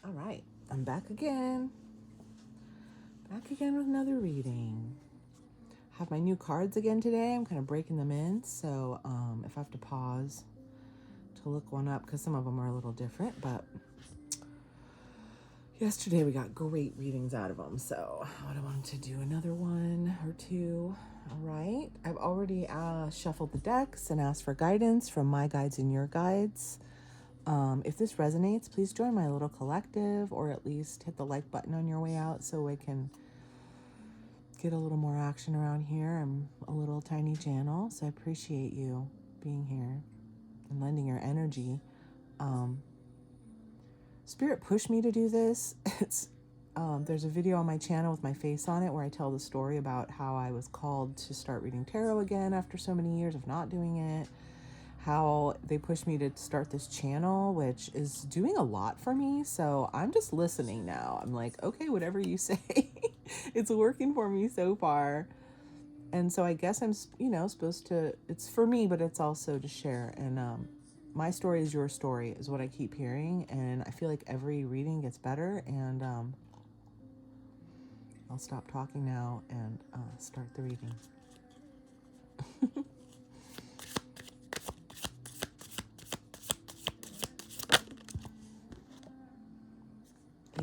All right, I'm back again. Back again with another reading. Have my new cards again today. I'm kind of breaking them in, so if I have to pause to look one up, because some of them are a little different, but yesterday we got great readings out of them, so I wanted to do another one or two. All right, I've already shuffled the decks and asked for guidance from my guides and your guides. If this resonates, please join my little collective, or at least hit the like button on your way out so I can get a little more action around here. I'm a little tiny channel, so I appreciate you being here and lending your energy. Spirit pushed me to do this. There's a video on my channel with my face on it where I tell the story about how I was called to start reading tarot again after so many years of not doing it. How they pushed me to start this channel, which is doing a lot for me. So I'm just listening now. I'm like, okay, whatever you say. It's working for me so far. And so I guess I'm, supposed to, it's for me, but it's also to share. And my story is your story is what I keep hearing. And I feel like every reading gets better. And I'll stop talking now and start the reading.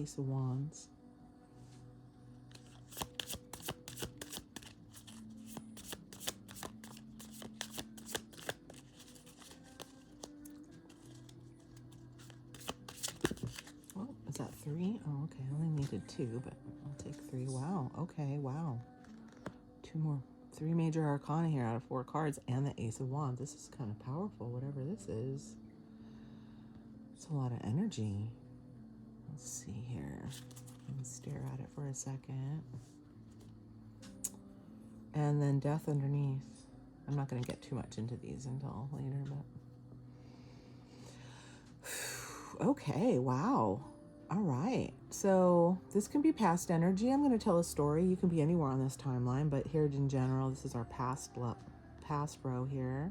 Ace of Wands. Oh, is that 3? Oh, okay. I only needed 2, but I'll take 3. Wow. Okay. Wow. 2 more. 3 major arcana here out of 4 cards and the Ace of Wands. This is kind of powerful, whatever this is. It's a lot of energy. Let's see here. Let me stare at it for a second. And then Death underneath. I'm not going to get too much into these until later, but... Okay, wow. All right. So this can be past energy. I'm going to tell a story. You can be anywhere on this timeline, but here in general, this is our past row here.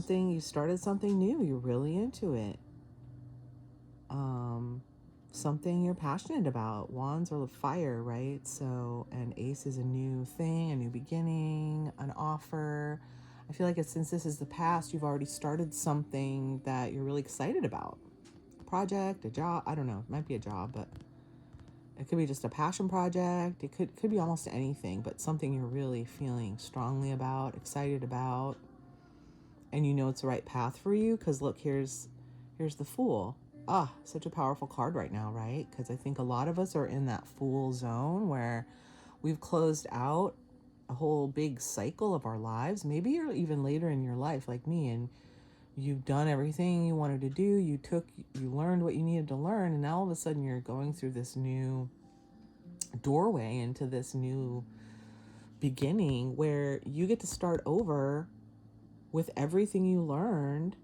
You started something new. You're really into it. Something you're passionate about. Wands are the fire, right? So, and Ace is a new thing, a new beginning, an offer. I feel like since this is the past, you've already started something that you're really excited about. A project, a job, I don't know. It might be a job, but it could be just a passion project. It could be almost anything, but something you're really feeling strongly about, excited about. And you know it's the right path for you, because look, here's the Fool. Such a powerful card right now, right? Because I think a lot of us are in that Fool zone where we've closed out a whole big cycle of our lives. Maybe you're even later in your life like me, and you've done everything you wanted to do. You learned what you needed to learn, and now all of a sudden you're going through this new doorway into this new beginning where you get to start over with everything you learned.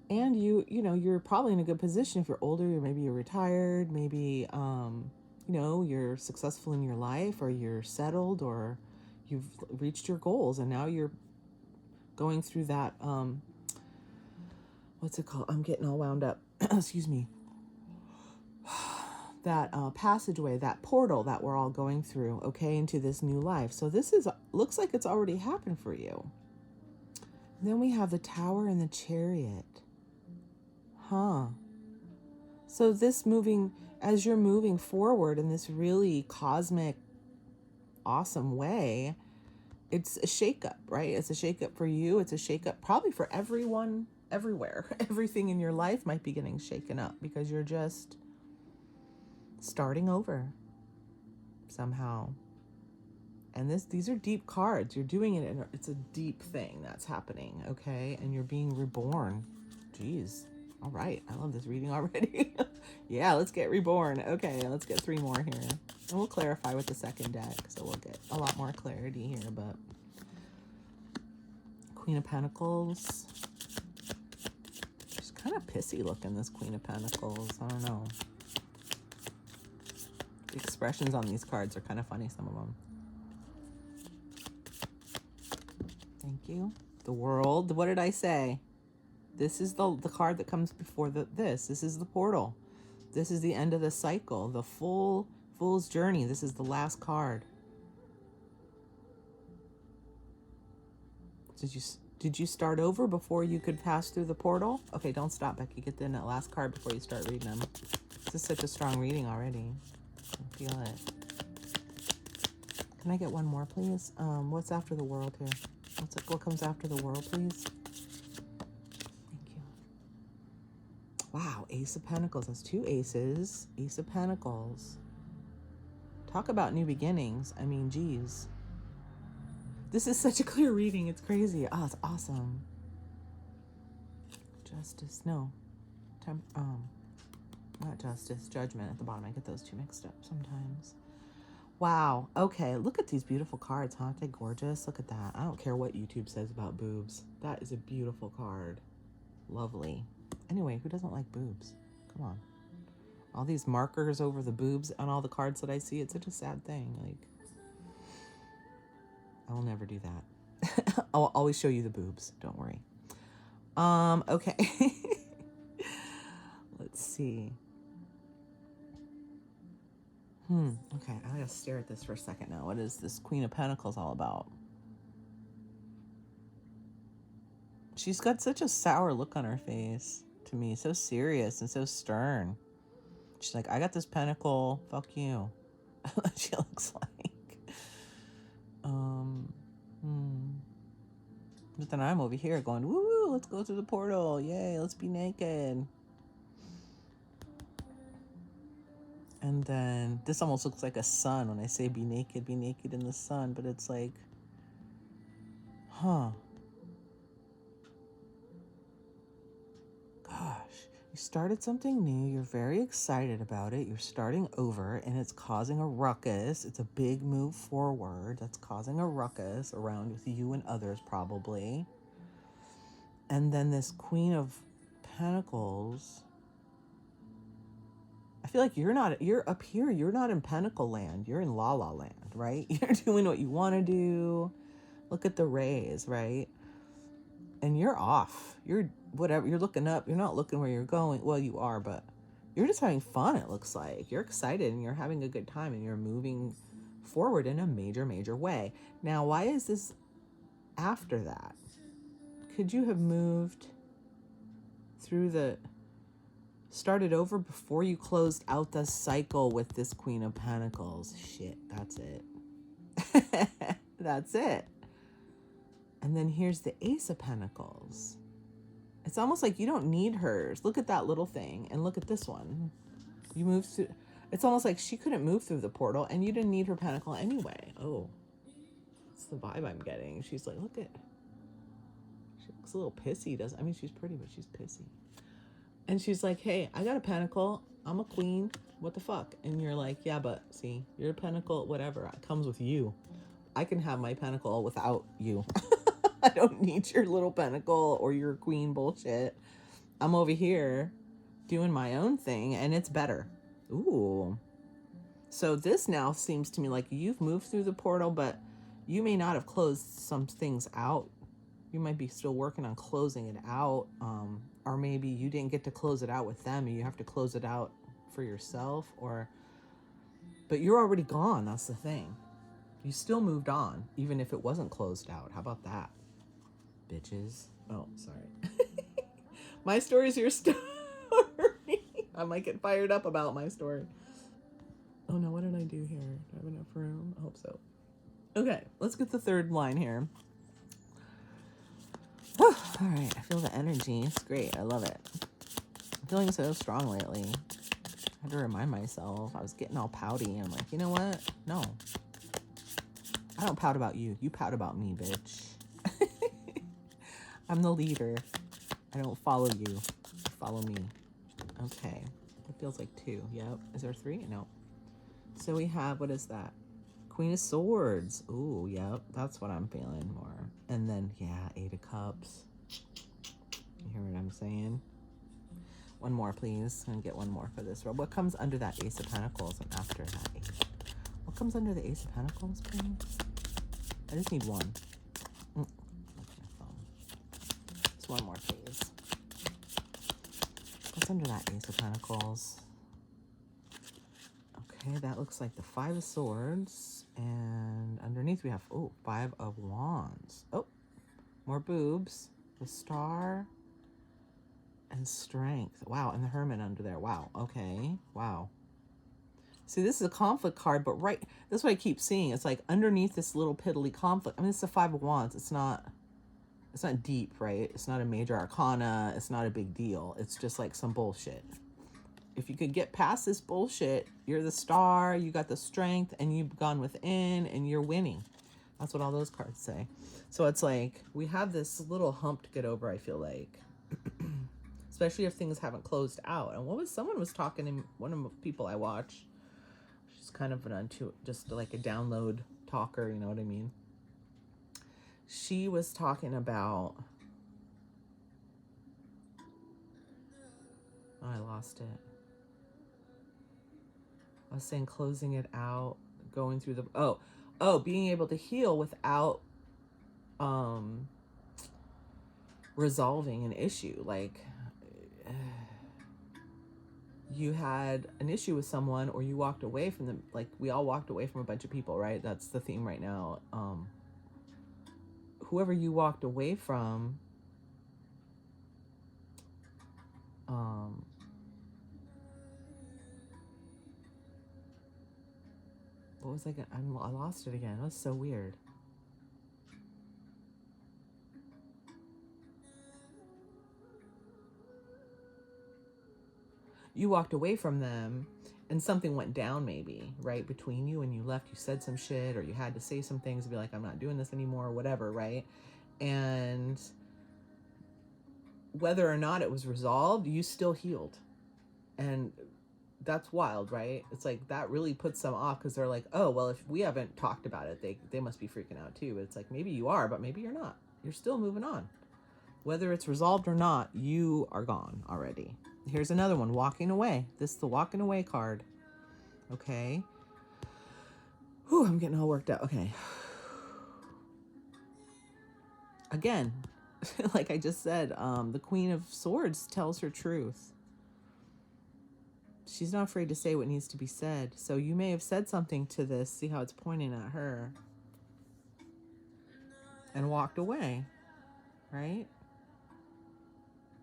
And you're probably in a good position if you're older. Maybe you're retired. Maybe, you're successful in your life, or you're settled, or you've reached your goals. And now you're going through that, what's it called? I'm getting all wound up. Excuse me. That passageway, that portal that we're all going through, okay, into this new life. So this looks like it's already happened for you. And then we have the Tower and the Chariot. So as you're moving forward in this really cosmic, awesome way, it's a shakeup, right? It's a shakeup for you. It's a shakeup probably for everyone, everywhere. Everything in your life might be getting shaken up because you're just starting over somehow. And these are deep cards. You're doing it, and it's a deep thing that's happening, okay? And you're being reborn. Jeez. All right, I love this reading already. Yeah, let's get reborn. Okay, let's get 3 more here. And we'll clarify with the second deck, so we'll get a lot more clarity here. But Queen of Pentacles. She's kind of pissy looking, this Queen of Pentacles. I don't know. The expressions on these cards are kind of funny, some of them. Thank you. The World. What did I say? This is the card that comes before this. This is the portal. This is the end of the cycle, the fool's journey. This is the last card. Did you start over before you could pass through the portal? Okay, don't stop, Becky. Get in that last card before you start reading them. This is such a strong reading already. I feel it. Can I get one more, please? What's after the world here? What comes after the world, please? Thank you. Wow, Ace of Pentacles. That's 2 aces. Ace of Pentacles. Talk about new beginnings. I mean, geez. This is such a clear reading. It's crazy. Oh, it's awesome. Justice. No. Not justice. Judgment at the bottom. I get those two mixed up sometimes. Wow. Okay. Look at these beautiful cards, huh? Aren't they gorgeous? Look at that. I don't care what YouTube says about boobs. That is a beautiful card. Lovely. Anyway, who doesn't like boobs? Come on. All these markers over the boobs on all the cards that I see. It's such a sad thing. Like, I will never do that. I'll always show you the boobs. Don't worry. Okay. Let's see. Okay, I gotta stare at this for a second now. What is this Queen of Pentacles all about? She's got such a sour look on her face to me. So serious and so stern. She's like, I got this pentacle. Fuck you. She looks like. But then I'm over here going, woo, let's go through the portal. Yay, let's be naked. And then this almost looks like a sun when I say be naked in the sun. But it's like, huh. Gosh, you started something new. You're very excited about it. You're starting over and it's causing a ruckus. It's a big move forward that's causing a ruckus around with you and others probably. And then this Queen of Pentacles. I feel like you're up here. You're not in Pentacle land. You're in La La land, right? You're doing what you want to do. Look at the rays, right? And you're off. You're whatever. You're looking up. You're not looking where you're going. Well, you are, but you're just having fun, it looks like. You're excited and you're having a good time and you're moving forward in a major, major way. Now, why is this after that? Could you have moved through started over before you closed out the cycle with this Queen of Pentacles? Shit, that's it. That's it. And then here's the Ace of Pentacles. It's almost like you don't need hers. Look at that little thing and look at this one. You moved through. It's almost like she couldn't move through the portal and you didn't need her pentacle anyway. Oh, that's the vibe I'm getting. She's like, look at, she looks a little pissy. I mean, she's pretty, but she's pissy. And she's like, hey, I got a pentacle. I'm a queen. What the fuck? And you're like, yeah, but see, your pentacle, whatever, it comes with you. I can have my pentacle without you. I don't need your little pentacle or your queen bullshit. I'm over here doing my own thing and it's better. Ooh. So this now seems to me like you've moved through the portal, but you may not have closed some things out. You might be still working on closing it out. Or maybe you didn't get to close it out with them. You have to close it out for yourself but you're already gone. That's the thing. You still moved on, even if it wasn't closed out. How about that? Bitches. Oh, sorry. My story's your story. I might get fired up about my story. Oh no, what did I do here? Do I have enough room? I hope so. Okay, let's get the third line here. All right, I feel the energy. It's great. I love it. I'm feeling so strong lately. I had to remind myself. I was getting all pouty. And I'm like, you know what? No. I don't pout about you. You pout about me, bitch. I'm the leader. I don't follow you. You follow me. Okay. It feels like 2. Yep. Is there 3? No. So we have, what is that? Queen of Swords. Ooh, yep. That's what I'm feeling more. And then, yeah, 8 of Cups. You hear what I'm saying? One more, please. I'm going to get one more for this row. What comes under that Ace of Pentacles and after that Ace? What comes under the Ace of Pentacles, please? I just need one. Just one more, please. What's under that Ace of Pentacles? Okay, that looks like the Five of Swords. And underneath we have, oh, Five of Wands. Oh, more boobs. The Star and Strength. Wow, and the Hermit under there. Wow, okay, wow. See, this is a conflict card, but right, that's what I keep seeing. It's like underneath this little piddly conflict. I mean, it's the Five of Wands. It's not deep, right? It's not a major arcana. It's not a big deal. It's just like some bullshit. If you could get past this bullshit, you're the Star, you got the Strength, and you've gone within, and you're winning. That's what all those cards say. So it's like we have this little hump to get over, I feel like. Especially if things haven't closed out. And someone was talking to one of the people I watch. She's kind of just like a download talker, you know what I mean? She was talking about, oh, I lost it. I was saying closing it out, going through the, being able to heal without resolving an issue. Like you had an issue with someone, or you walked away from them. Like we all walked away from a bunch of people, right? That's the theme right now. Whoever you walked away from, what was I lost it again. That was so weird. You walked away from them and something went down maybe, right? Between you and you left, you said some shit, or you had to say some things to be like, I'm not doing this anymore, or whatever, right? And whether or not it was resolved, you still healed. And that's wild, right? It's like that really puts them off because they're like, oh, well, if we haven't talked about it, they must be freaking out too. But it's like, maybe you are, but maybe you're not. You're still moving on. Whether it's resolved or not, you are gone already. Here's another one, walking away. This is the walking away card. Okay. Whew, I'm getting all worked out. Okay. Again, like I just said, the Queen of Swords tells her truth. She's not afraid to say what needs to be said. So you may have said something to this. See how it's pointing at her. And walked away, right?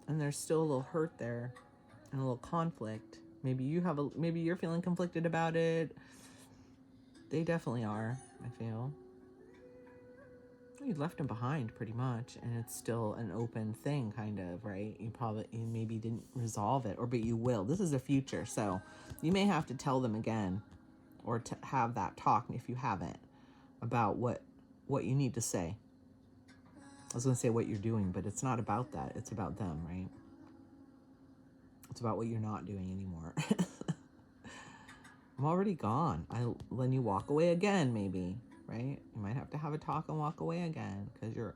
And there's still a little hurt there and a little conflict. Maybe you're feeling conflicted about it. They definitely are, I feel. You left them behind pretty much, and it's still an open thing, kind of, right? You maybe didn't resolve it, but you will. This is the future, so you may have to tell them again, or to have that talk if you haven't, about what you need to say. I was going to say what you're doing, but it's not about that. It's about them, right? It's about what you're not doing anymore. I'm already gone. Then you walk away again, maybe, right? You might have to have a talk and walk away again because you're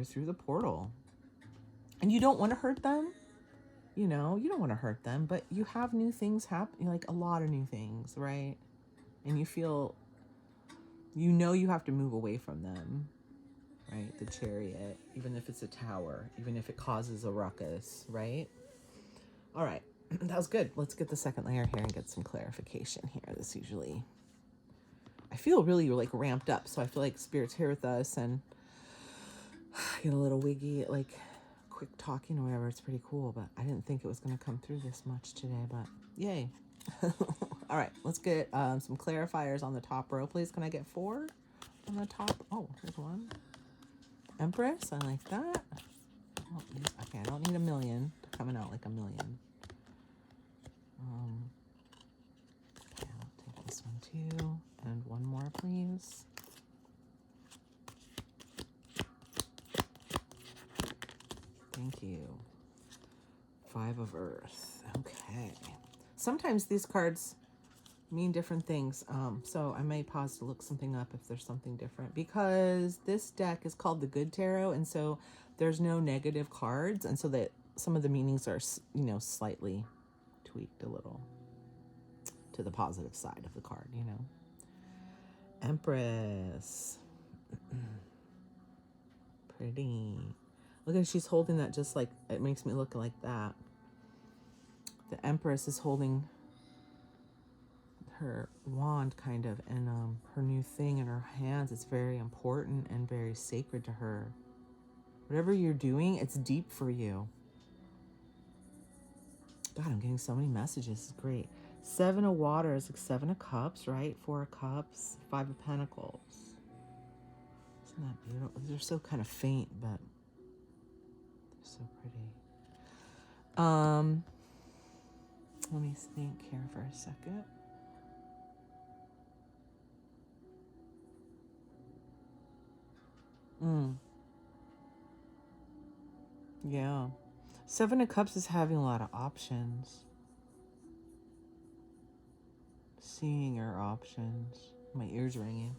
through the portal. And you don't want to hurt them. You don't want to hurt them, but you have new things happen, like a lot of new things, right? And you feel, you have to move away from them, right? The Chariot, even if it's a tower, even if it causes a ruckus, right? All right, that was good. Let's get the second layer here and get some clarification here. This usually, I feel really like ramped up, so I feel like Spirit's here with us, and get a little wiggy, like quick talking or whatever. It's pretty cool, but I didn't think it was going to come through this much today, but yay. All right, let's get some clarifiers on the top row, please. Can I get 4 on the top? Oh, here's one. Empress, I like that. Okay, I don't need a million. They're coming out like a million. Okay, I'll take this one too. And one more, please. Thank you. 5 of Earth. Okay. Sometimes these cards mean different things. So I may pause to look something up if there's something different, because this deck is called the Good Tarot, and so there's no negative cards, and so that some of the meanings are, slightly tweaked a little to the positive side of the card, Empress. Pretty. Look at, she's holding that just like, it makes me look like that. The Empress is holding her wand kind of, and her new thing in her hands. It's very important and very sacred to her. Whatever you're doing, it's deep for you. God, I'm getting so many messages. It's great. 7 of water is like 7 of cups, right? 4 of cups, 5 of pentacles. Isn't that beautiful? They're so kind of faint, but they're so pretty. Let me think here for a second. Yeah. 7 of cups is having a lot of options. Seeing your options. My ears ringing.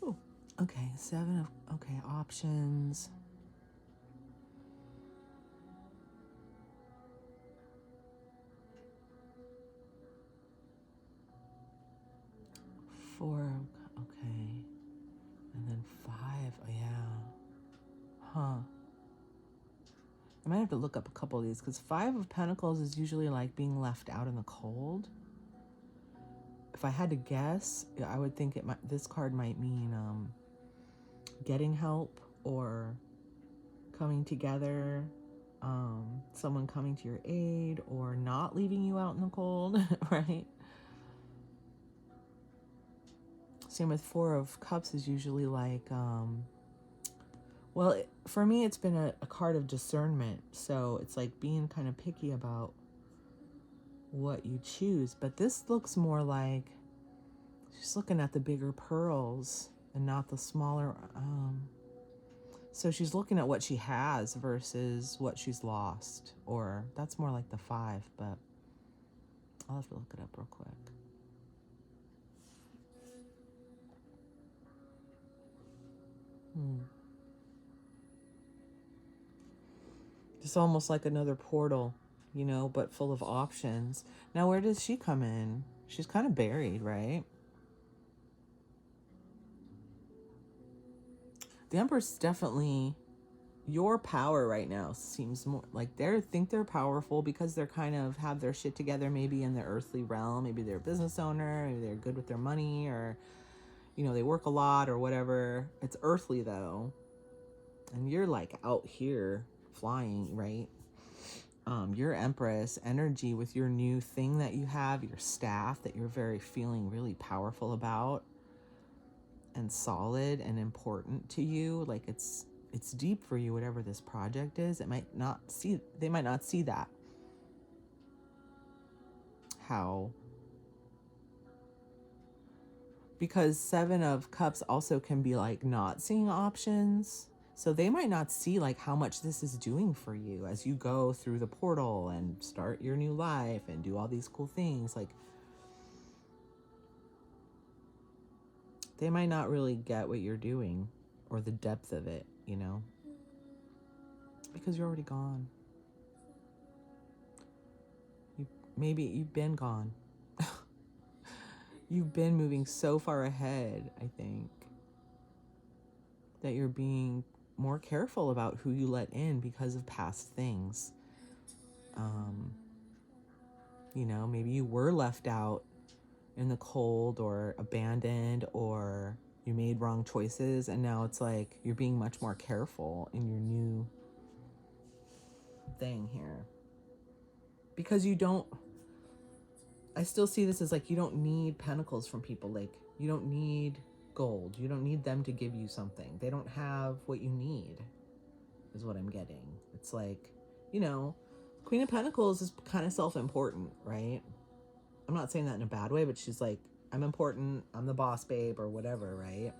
Oh. Okay, 7 of, okay, options. Four, okay. And then 5, oh yeah. Huh. I might have to look up a couple of these, because 5 of pentacles is usually like being left out in the cold. If I had to guess, I would think this card might mean getting help or coming together, someone coming to your aid, or not leaving you out in the cold, right? Same with 4 of cups is usually like, well, for me, it's been a card of discernment. So it's like being kind of picky about what you choose. But this looks more like she's looking at the bigger pearls and not the smaller. So she's looking at what she has versus what she's lost. Or that's more like the 5, but I'll have to look it up real quick. It's almost like another portal, you know, but full of options. Now, where does she come in? She's kind of buried, right? The Empress definitely, your power right now seems more like think they're powerful because they're kind of have their shit together, maybe in the earthly realm. Maybe they're a business owner, maybe they're good with their money, or, you know, they work a lot or whatever. It's earthly though. And you're like out here flying, right? Your Empress energy with your new thing that you have, your staff that you're very feeling really powerful about and solid and important to you. Like it's deep for you, whatever this project is. They might not see that. How? Because 7 of cups also can be like not seeing options. So they might not see like how much this is doing for you as you go through the portal and start your new life and do all these cool things. Like they might not really get what you're doing or the depth of it, you know, because you're already gone. Maybe you've been gone. You've been moving so far ahead, I think, that you're being more careful about who you let in because of past things. You know, maybe you were left out in the cold or abandoned, or you made wrong choices, and now it's like you're being much more careful in your new thing here. Because I still see this as like you don't need pentacles from people. Like you don't need gold. You don't need them to give you something. They don't have what you need, is what I'm getting. It's like, you know, Queen of Pentacles is kind of self-important, right? I'm not saying that in a bad way, but she's like, I'm important, I'm the boss babe, or whatever, right?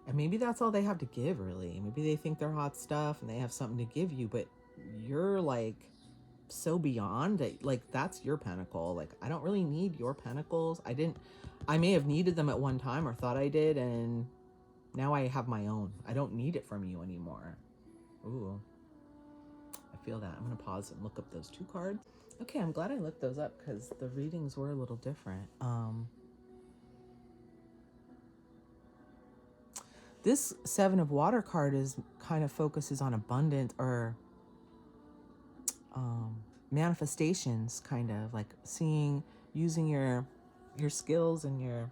And maybe that's all they have to give, really. Maybe they think they're hot stuff and they have something to give you, but you're like so beyond it. Like that's your pentacle. Like I don't really need your pentacles. I may have needed them at one time or thought I did, and now I have my own. I don't need it from you anymore. Ooh, I feel that. I'm gonna pause and look up those 2 cards. Okay, I'm glad I looked those up because the readings were a little different. This 7 of water card is kind of focuses on abundance, or manifestations, kind of like using your skills and your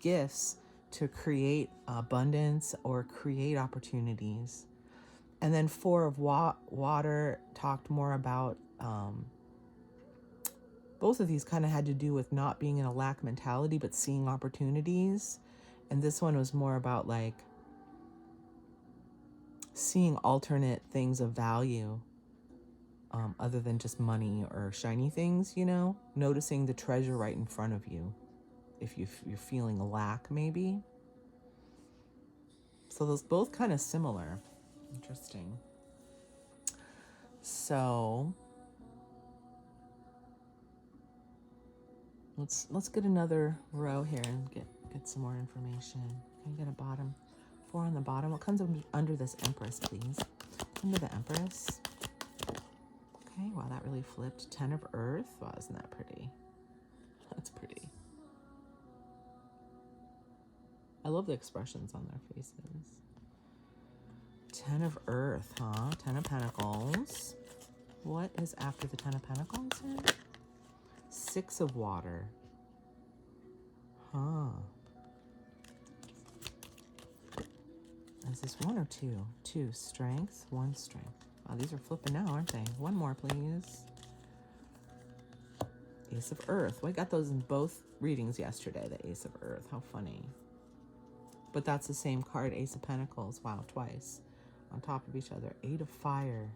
gifts to create abundance or create opportunities. And then Four of Water talked more about both of these kind of had to do with not being in a lack mentality, but seeing opportunities. And this one was more about like seeing alternate things of value, other than just money or shiny things, noticing the treasure right in front of you. If you're feeling a lack, maybe. So those both kind of similar. Interesting. So let's get another row here and get some more information. Can you get a bottom? 4 on the bottom. What comes under this Empress, please? Under the Empress. Okay, wow, that really flipped. 10 of Earth. Wow, isn't that pretty? That's pretty. I love the expressions on their faces. 10 of Earth, huh? 10 of Pentacles. What is after the 10 of Pentacles here? 6 of Water. Huh. Is this 1 or 2? 2. Strength. 1 strength. Wow, these are flipping now, aren't they? One more, please. Ace of Earth. Well, I got those in both readings yesterday, the Ace of Earth. How funny. But that's the same card, Ace of Pentacles. Wow, twice on top of each other. 8 of Fire.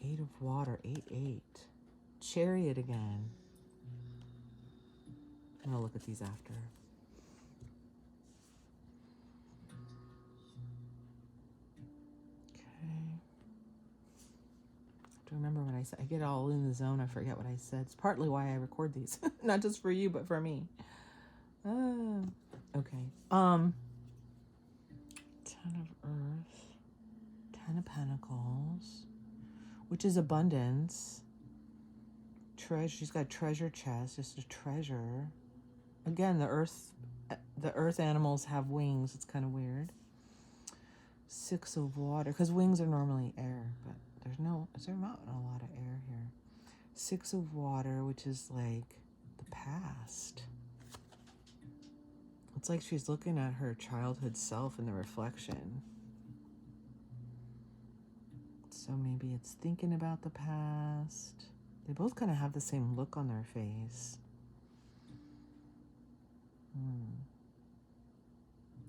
8 of Water. 8, 8. Chariot again. I'm going to look at these after. To remember what I said. I get all in the zone. I forget what I said. It's partly why I record these. Not just for you, but for me. Okay. 10 of Earth. 10 of Pentacles. Which is abundance. Treasure. She's got treasure chest. Just a treasure. Again, the earth animals have wings. It's kind of weird. 6 of Water. Because wings are normally air, but there's not a lot of air here. 6 of Water, which is like the past. It's like she's looking at her childhood self in the reflection. So maybe it's thinking about the past. They both kind of have the same look on their face.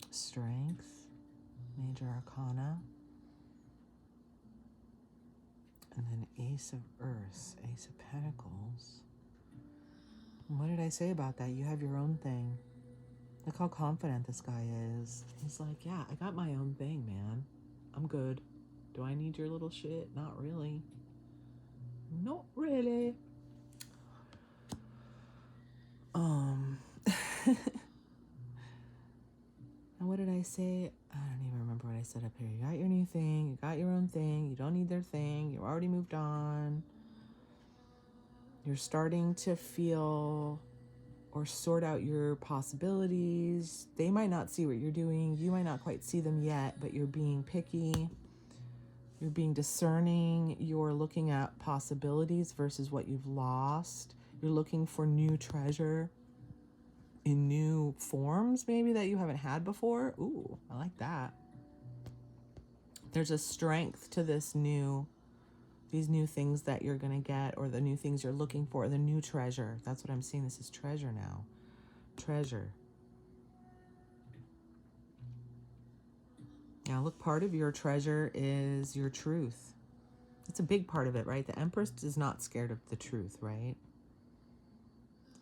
Strength. Major Arcana. And then Ace of Earth, Ace of Pentacles. And what did I say about that? You have your own thing. Look how confident this guy is. He's like, yeah, I got my own thing, man. I'm good. Do I need your little shit? Not really. Not really. And what did I say? I don't even remember what I said up here. You got your new thing. You got your own thing. You don't need their thing. You already moved on. You're starting to feel or sort out your possibilities. They might not see what you're doing. You might not quite see them yet, but you're being picky. You're being discerning. You're looking at possibilities versus what you've lost. You're looking for new treasure in new forms, maybe, that you haven't had before. Ooh, I like that. There's a strength to these new things that you're going to get, or the new things you're looking for, the new treasure. That's what I'm seeing. This is treasure now. Treasure. Now, look, part of your treasure is your truth. It's a big part of it, right? The Empress is not scared of the truth, right?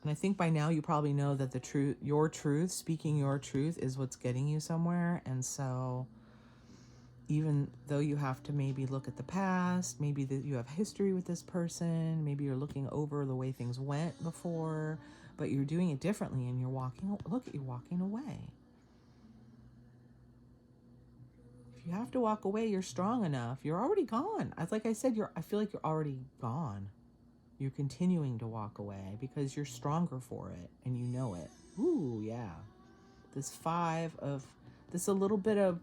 And I think by now you probably know that speaking your truth is what's getting you somewhere. And so even though you have to maybe look at the past, maybe that you have history with this person, maybe you're looking over the way things went before, but you're doing it differently and you're walking away. If you have to walk away, you're strong enough. You're already gone. Like I said, I feel like you're already gone. You're continuing to walk away because you're stronger for it and you know it. Ooh, yeah. This 5 of, a little bit of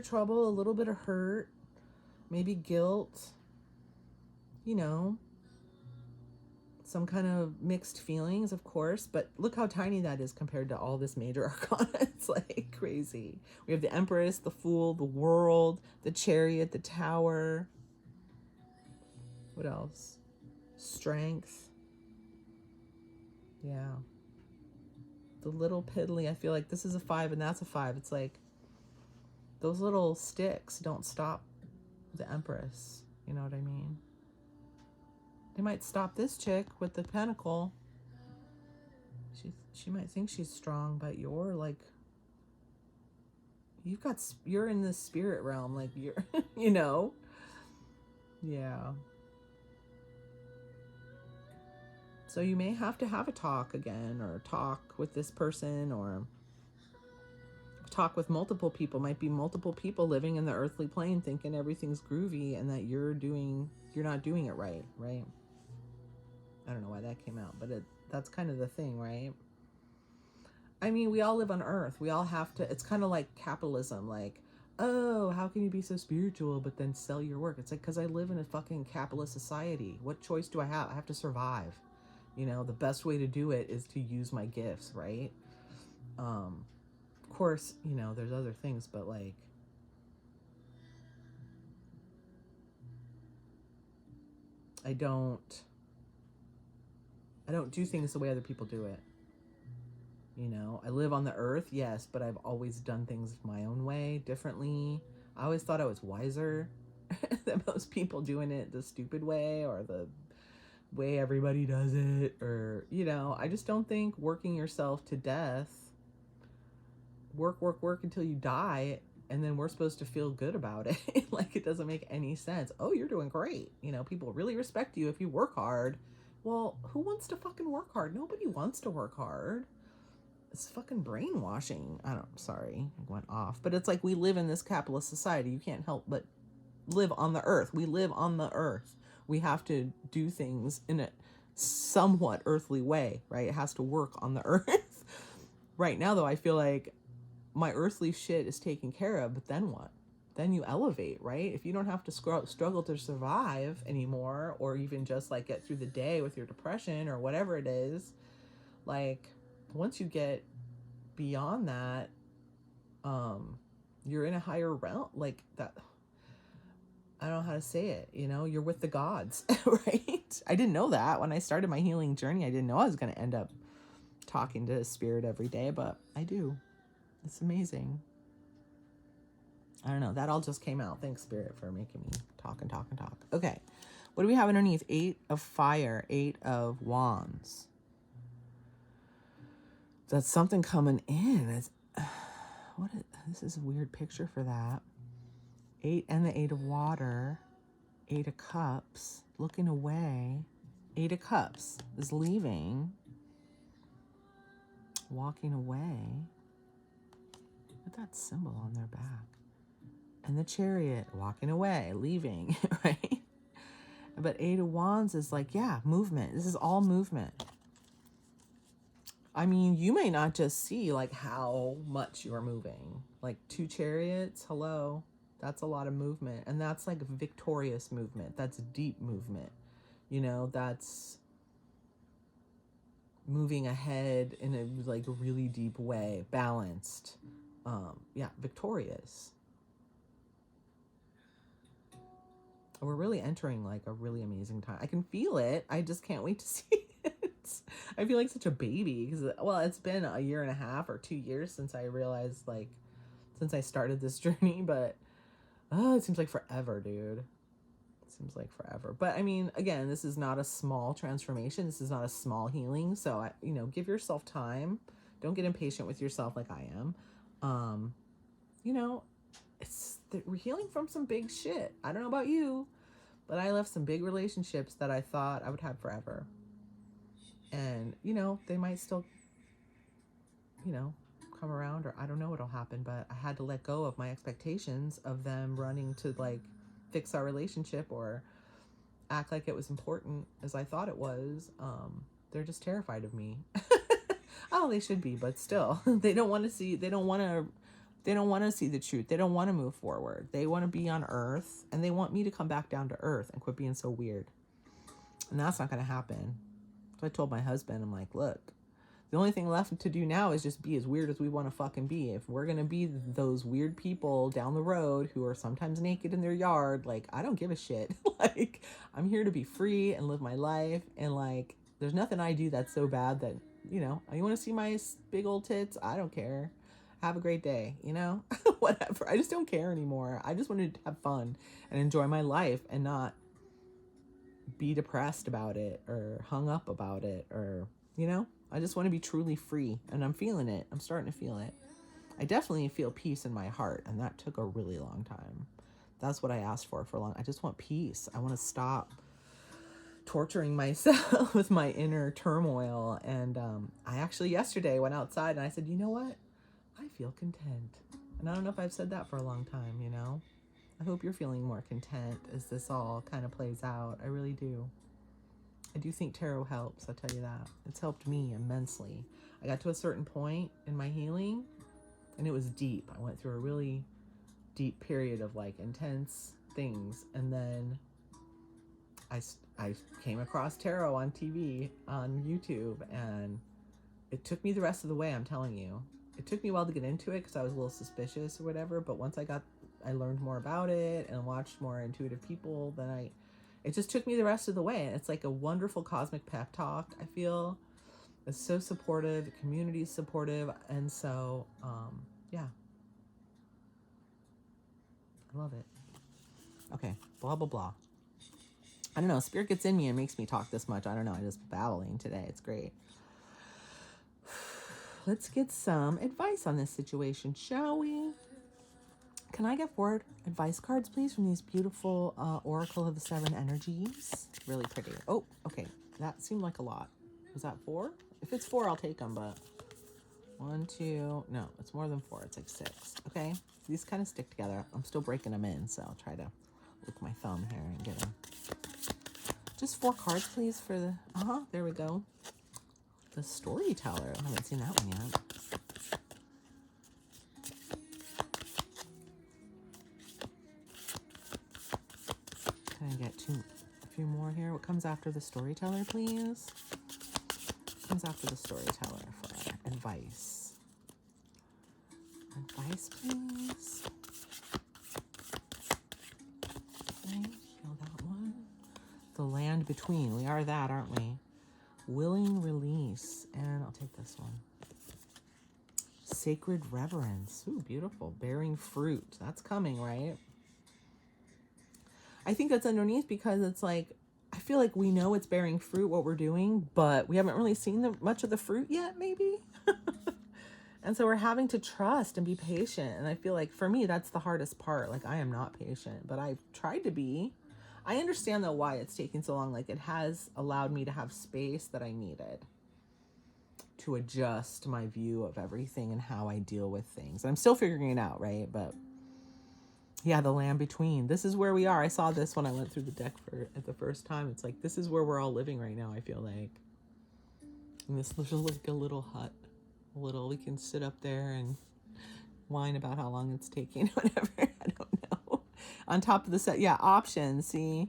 trouble, a little bit of hurt, maybe guilt, you know, some kind of mixed feelings, of course, but look how tiny that is compared to all this major arcana. It's like crazy. We have the Empress, the Fool, the World, the Chariot, the Tower. What else? Strength. Yeah. The little piddly, I feel like this is a 5 and that's a 5. It's like those little sticks don't stop the Empress. You know what I mean? They might stop this chick with the pentacle. She might think she's strong, but you're like, you're in the spirit realm, like you're, you know? Yeah. So you may have to have a talk again, or talk with this person, or talk with multiple people. Might be multiple people living in the earthly plane thinking everything's groovy and that you're not doing it right? I don't know why that came out, but that's kind of the thing, right? I mean, we all live on earth. We all have to, it's kind of like capitalism, like, oh, how can you be so spiritual but then sell your work? It's like, because I live in a fucking capitalist society. What choice do I have? I have to survive. You know, the best way to do it is to use my gifts, right? Of course, you know, there's other things, but like, I don't do things the way other people do it. You know, I live on the earth, yes, but I've always done things my own way, differently. I always thought I was wiser than most people doing it the stupid way or the way everybody does it. Or, you know, I just don't think working yourself to death, work until you die, and then we're supposed to feel good about it. Like, it doesn't make any sense. Oh, you're doing great. You know, people really respect you if you work hard. Well, who wants to fucking work hard? Nobody wants to work hard. It's fucking brainwashing. Sorry, I went off. But it's like, we live in this capitalist society. You can't help but live on the earth. We live on the earth. We have to do things in a somewhat earthly way, right? It has to work on the earth. Right now, though, I feel like my earthly shit is taken care of, but then what? Then you elevate, right? If you don't have to struggle to survive anymore, or even just like get through the day with your depression or whatever it is, like, once you get beyond that, you're in a higher realm, like that. I don't know how to say it, you know, you're with the gods, right? I didn't know that when I started my healing journey. I didn't know I was going to end up talking to spirit every day, but I do. It's amazing. I don't know. That all just came out. Thanks, Spirit, for making me talk and talk and talk. Okay. What do we have underneath? 8 of fire, 8 of wands. That's something coming in. This is a weird picture for that. 8 and the 8 of water. 8 of cups. Looking away. 8 of cups is leaving. Walking away. Look at that symbol on their back. And the Chariot, walking away, leaving, right? But 8 of wands is like, yeah, movement. This is all movement. I mean, you may not just see like how much you're moving. Like 2 chariots, hello. That's a lot of movement. And that's like victorious movement. That's deep movement. You know, that's moving ahead in a like really deep way, balanced. Yeah, victorious. We're really entering like a really amazing time. I can feel it. I just can't wait to see it. I feel like such a baby because, well, it's been a year and a half or 2 years since I realized, like, since I started this journey, but it seems like forever, dude. It seems like forever. But I mean, again, this is not a small transformation. This is not a small healing. So, you know, give yourself time. Don't get impatient with yourself like I am. You know, we're healing from some big shit. I don't know about you, but I left some big relationships that I thought I would have forever. And, you know, they might still, you know, come around, or I don't know what'll happen, but I had to let go of my expectations of them running to like fix our relationship or act like it was important as I thought it was. They're just terrified of me. Oh, they should be, but still, they don't want to They don't want to see the truth. They don't want to move forward. They want to be on earth, and they want me to come back down to earth and quit being so weird. And that's not going to happen. So I told my husband, I'm like, look, the only thing left to do now is just be as weird as we want to fucking be. If we're going to be those weird people down the road who are sometimes naked in their yard, like, I don't give a shit. Like, I'm here to be free and live my life. And like, there's nothing I do that's so bad that, you know, you want to see my big old tits? I don't care. Have a great day, you know? Whatever. I just don't care anymore. I just want to have fun and enjoy my life and not be depressed about it or hung up about it, or, you know? I just want to be truly free, and I'm feeling it. I'm starting to feel it. I definitely feel peace in my heart, and that took a really long time. That's what I asked for a long. I just want peace. I want to stop torturing myself with my inner turmoil. And I actually yesterday went outside and I said, you know what? I feel content. And I don't know if I've said that for a long time, you know? I hope you're feeling more content as this all kind of plays out. I really do. I do think tarot helps, I'll tell you that. It's helped me immensely. I got to a certain point in my healing, and it was deep. I went through a really deep period of like intense things, and then I came across tarot on TV, on YouTube, and it took me the rest of the way, I'm telling you. It took me a while to get into it because I was a little suspicious or whatever, but once I learned more about it and watched more intuitive people, then it just took me the rest of the way. And it's like a wonderful cosmic pep talk, I feel. It's so supportive. The community is supportive. And so, yeah. I love it. Okay. Blah, blah, blah. I don't know. Spirit gets in me and makes me talk this much. I don't know. I'm just babbling today. It's great. Let's get some advice on this situation, shall we? Can I get 4 advice cards, please, from these beautiful Oracle of the 7 Energies? Really pretty. Oh, okay. That seemed like a lot. Was that 4? If it's 4, I'll take them, but 1, 2, no, it's more than 4. It's like 6. Okay. These kind of stick together. I'm still breaking them in, so I'll try to lick my thumb here and get them. Just 4 cards, please, for the, there we go. The Storyteller. I haven't seen that one yet. Can I get a few more here? What comes after the Storyteller, please? What comes after the Storyteller for advice? Advice, please. Okay, feel that one. The Land Between. We are that, aren't we? Willing Release. And I'll take this one. Sacred Reverence. Ooh, beautiful. Bearing Fruit. That's coming, right? I think that's underneath because it's like, I feel like we know it's bearing fruit, what we're doing, but we haven't really seen much of the fruit yet, maybe. And so we're having to trust and be patient. And I feel like for me, that's the hardest part. Like, I am not patient, but I've tried to be. I understand though why it's taking so long. Like, it has allowed me to have space that I needed to adjust my view of everything and how I deal with things. And I'm still figuring it out, right? But yeah, the Land Between. This is where we are. I saw this when I went through the deck at the first time. It's like, this is where we're all living right now, I feel like. And this looks like a little hut. We can sit up there and whine about how long it's taking, whatever. I don't know. On top of the set, yeah, options. See,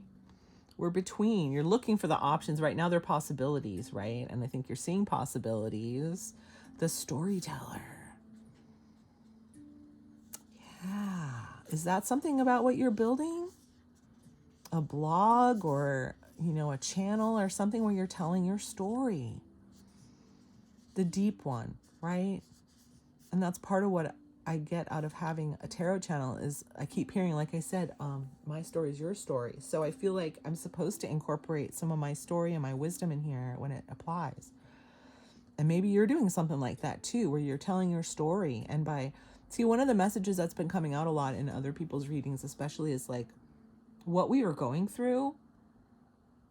we're between. You're looking for the options. Right now, they're possibilities, right? And I think you're seeing possibilities. The Storyteller. Yeah. Is that something about what you're building? A blog or, a channel or something where you're telling your story. The deep one, right? And that's part of what I get out of having a tarot channel is I keep hearing, like I said, my story is your story. So I feel like I'm supposed to incorporate some of my story and my wisdom in here when it applies. And maybe you're doing something like that too, where you're telling your story. And see, one of the messages that's been coming out a lot in other people's readings, especially, is like what we are going through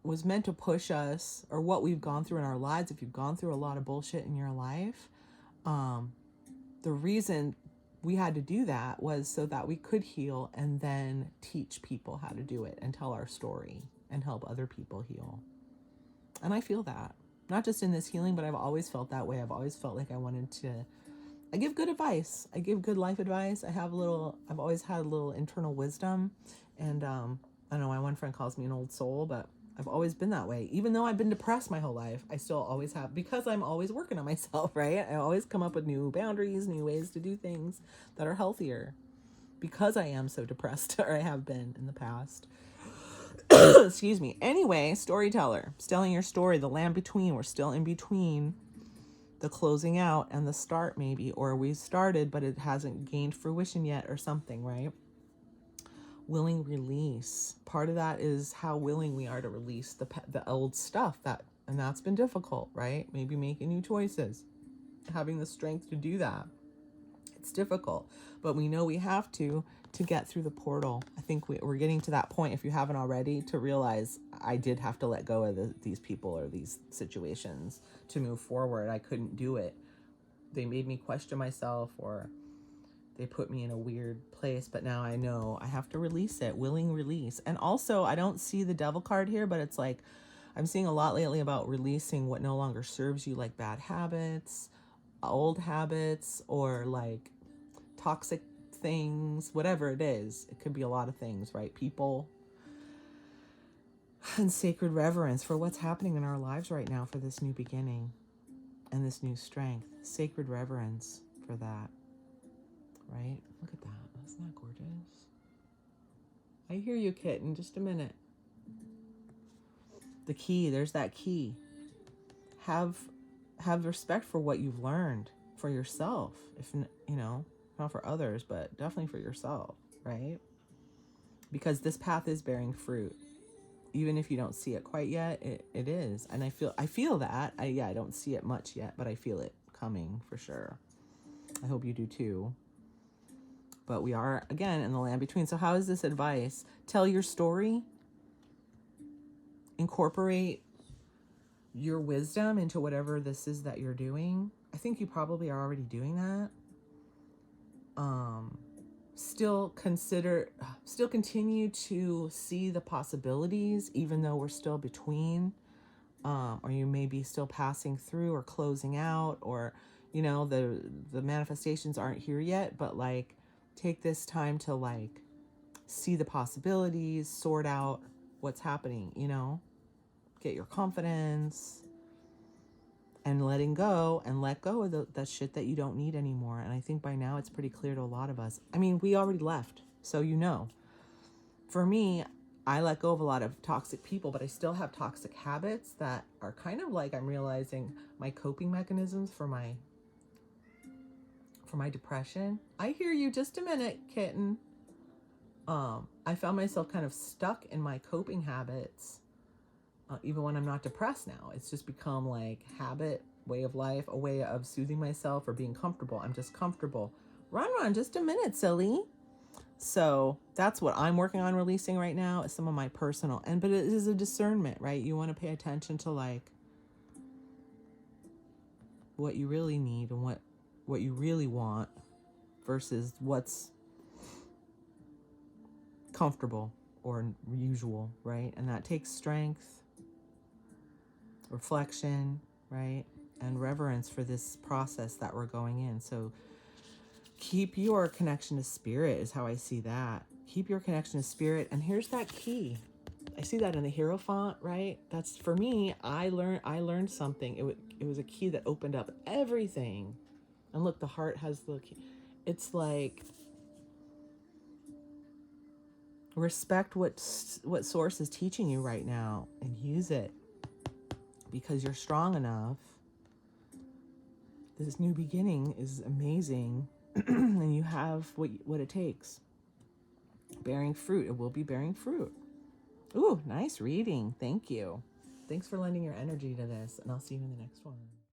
was meant to push us, or what we've gone through in our lives. If you've gone through a lot of bullshit in your life, the reason we had to do that was so that we could heal and then teach people how to do it and tell our story and help other people heal. And I feel that, not just in this healing, but I've always felt that way. I've always felt like I wanted to I give good advice. I give good life advice. I've always had a little internal wisdom. And I don't know, my one friend calls me an old soul, but I've always been that way. Even though I've been depressed my whole life, I still always have, because I'm always working on myself, right? I always come up with new boundaries, new ways to do things that are healthier because I am so depressed, or I have been in the past. Excuse me. Anyway, storyteller, telling your story, the land between. We're still in between the closing out and the start, maybe, or we started but it hasn't gained fruition yet, or something, right? Willing release. Part of that is how willing we are to release the old stuff, and that's been difficult, right? Maybe making new choices, having the strength to do that. It's difficult, but we know we have to get through the portal. I think we're getting to that point, if you haven't already, to realize I did have to let go of these people or these situations to move forward. I couldn't do it. They made me question myself, or they put me in a weird place, but now I know I have to release it. Willing release. And also, I don't see the devil card here, but it's like I'm seeing a lot lately about releasing what no longer serves you, like bad habits, old habits, or like toxic things, whatever it is. It could be a lot of things, right? People. And sacred reverence for what's happening in our lives right now, for this new beginning and this new strength. Sacred reverence for that, right? Look at that. Isn't that gorgeous? I hear you, kitten. Just a minute. The key. There's that key. Have respect for what you've learned for yourself. If not for others, but definitely for yourself, right? Because this path is bearing fruit. Even if you don't see it quite yet, it is. And I feel that. I don't see it much yet, but I feel it coming for sure. I hope you do too. But we are, again, in the land between. So how is this advice? Tell your story. Incorporate your wisdom into whatever this is that you're doing. I think you probably are already doing that. Still continue to see the possibilities, even though we're still between, or you may be still passing through or closing out, or, the manifestations aren't here yet, but like, take this time to like see the possibilities, sort out what's happening, get your confidence, and letting go and let go of the shit that you don't need anymore. And I think by now it's pretty clear to a lot of us. I mean, we already left, so For me, I let go of a lot of toxic people, but I still have toxic habits that are kind of like, I'm realizing, my coping mechanisms for my depression. I hear you. Just a minute, kitten. I found myself kind of stuck in my coping habits. Even when I'm not depressed now, it's just become like habit, way of life, a way of soothing myself or being comfortable. I'm just comfortable. Run, just a minute, silly. So that's what I'm working on releasing right now, is some of my personal, but it is a discernment, right? You want to pay attention to like what you really need and what you really want versus what's comfortable or usual, right? And that takes strength, reflection, right? And reverence for this process that we're going in. So keep your connection to spirit is how I see that. Keep your connection to spirit. And here's that key. I see that in the Hierophant, right? That's, for me, I learned something. It was a key that opened up everything. And look, the heart has the key. It's like, respect what source is teaching you right now and use it, because you're strong enough. This new beginning is amazing. And you have what it takes. Bearing fruit. It will be bearing fruit. Ooh, nice reading. Thank you. Thanks for lending your energy to this, and I'll see you in the next one.